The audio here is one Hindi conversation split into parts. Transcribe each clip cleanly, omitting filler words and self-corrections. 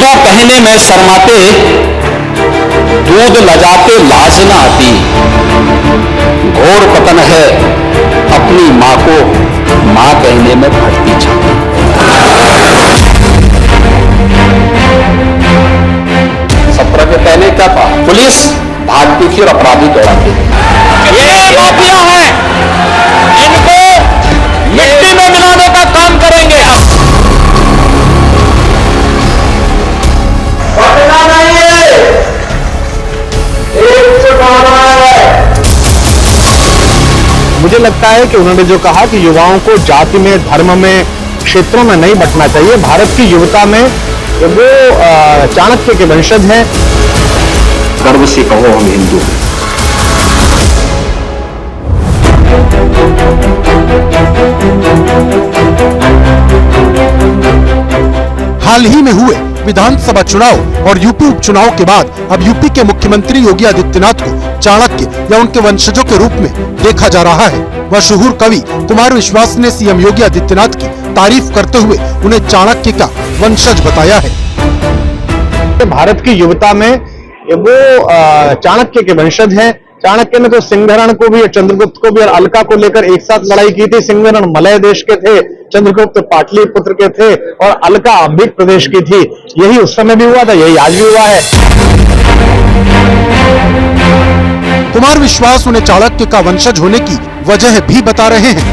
युवा कहने में शर्माते, दूध लजाते लाज न आती। घोर पतन है अपनी मां को मां कहने में भटती छाती। सत्रह के पहले क्या था, पुलिस भागती थी और अपराधी दौड़ाते थे। ये माफिया है, इनको मिट्टी में मिलाने का काम करेंगे। मुझे लगता है कि उन्होंने जो कहा कि युवाओं को जाति में, धर्म में, क्षेत्रों में नहीं बंटना चाहिए। भारत की युवता में वो चाणक्य के वंशज हैं। गर्व से कहो हम हिंदू हैं। हाल ही में हुए विधानसभा चुनाव और यूपी उपचुनाव के बाद अब यूपी के मुख्यमंत्री योगी आदित्यनाथ को चाणक्य या उनके वंशजों के रूप में देखा जा रहा है। मशहूर कवि कुमार विश्वास ने सीएम योगी आदित्यनाथ की तारीफ करते हुए उन्हें चाणक्य का वंशज बताया है। भारत की युवता में वो चाणक्य के वंशज हैं। चाणक्य ने तो सिंहरण को भी, चंद्रगुप्त को भी और अलका को लेकर एक साथ लड़ाई की थी। सिंहरण मलय देश के थे, चंद्रगुप्त पाटलिपुत्र के थे और अलका अम्बिक प्रदेश की थी। यही उस समय भी हुआ था, यही आज भी हुआ है। कुमार विश्वास उन्हें चाणक्य का वंशज होने की वजह भी बता रहे हैं।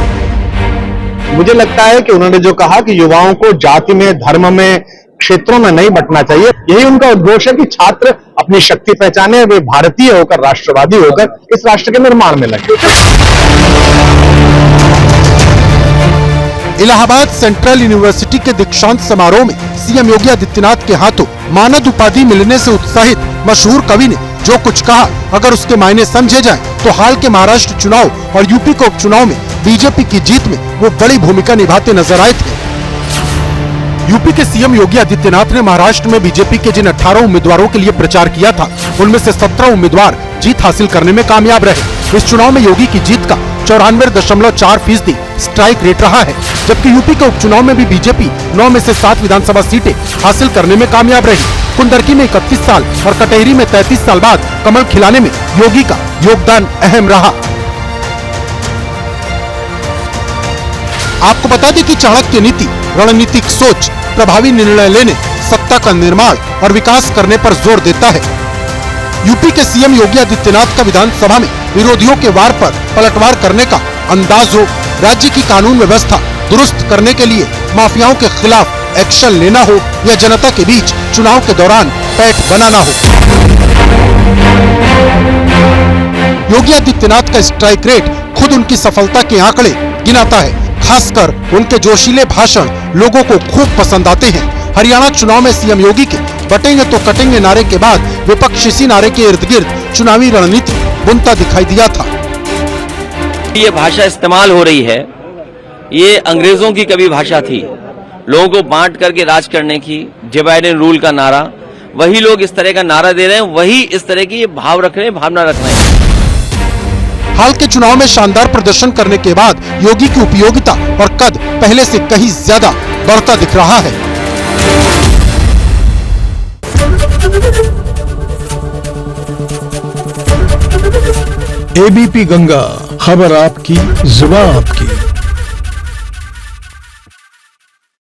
मुझे लगता है कि उन्होंने जो कहा कि युवाओं को जाति में, धर्म में, क्षेत्रों में नहीं बंटना चाहिए, यही उनका उद्घोष है कि छात्र अपनी शक्ति पहचाने, वे भारतीय होकर, राष्ट्रवादी होकर इस राष्ट्र के निर्माण में लगे। इलाहाबाद सेंट्रल यूनिवर्सिटी के दीक्षांत समारोह में सीएम योगी आदित्यनाथ के हाथों मानद उपाधि मिलने से उत्साहित मशहूर कवि ने जो कुछ कहा, अगर उसके मायने समझे जाएं, तो हाल के महाराष्ट्र चुनाव और यूपी के उपचुनाव में बीजेपी की जीत में वो बड़ी भूमिका निभाते नजर आए थे। यूपी के सीएम योगी आदित्यनाथ ने महाराष्ट्र में बीजेपी के जिन 18 उम्मीदवारों के लिए प्रचार किया था, उनमें से 17 उम्मीदवार जीत हासिल करने में कामयाब रहे। इस चुनाव में योगी की जीत का 94.4% स्ट्राइक रेट रहा है, जबकि यूपी के उपचुनाव में भी बीजेपी 9 में से 7 विधानसभा सीटें हासिल करने में कामयाब रही। कुंदरकी में 31 साल और कटेहरी में 33 साल बाद कमल खिलाने में योगी का योगदान अहम रहा। आपको बता दें कि चाणक्य नीति रणनीतिक सोच, प्रभावी निर्णय लेने, सत्ता का निर्माण और विकास करने पर जोर देता है। यूपी के सीएम योगी आदित्यनाथ का विधानसभा में विरोधियों के वार पर पलटवार करने का अंदाज हो, राज्य की कानून व्यवस्था दुरुस्त करने के लिए माफियाओं के खिलाफ एक्शन लेना हो या जनता के बीच चुनाव के दौरान पैठ बनाना हो, योगी आदित्यनाथ का स्ट्राइक रेट खुद उनकी सफलता के आंकड़े गिनाता है। खासकर उनके जोशीले भाषण लोगों को खूब पसंद आते हैं। हरियाणा चुनाव में सीएम योगी के बटेंगे तो कटेंगे नारे के बाद विपक्ष इसी नारे के इर्द गिर्द चुनावी रणनीति बुनता दिखाई दिया था। ये भाषा इस्तेमाल हो रही है, ये अंग्रेजों की कभी भाषा थी, लोगों को बांट करके राज करने की, डिवाइड एंड रूल का नारा। वही लोग इस तरह का नारा दे रहे हैं, वही इस तरह की भाव रख रहे हैं, भावना रख रहे हैं। हाल के चुनाव में शानदार प्रदर्शन करने के बाद योगी की उपयोगिता और कद पहले से कहीं ज्यादा बढ़ता दिख रहा है। एबीपी गंगा, खबर आपकी, जुबान आपकी।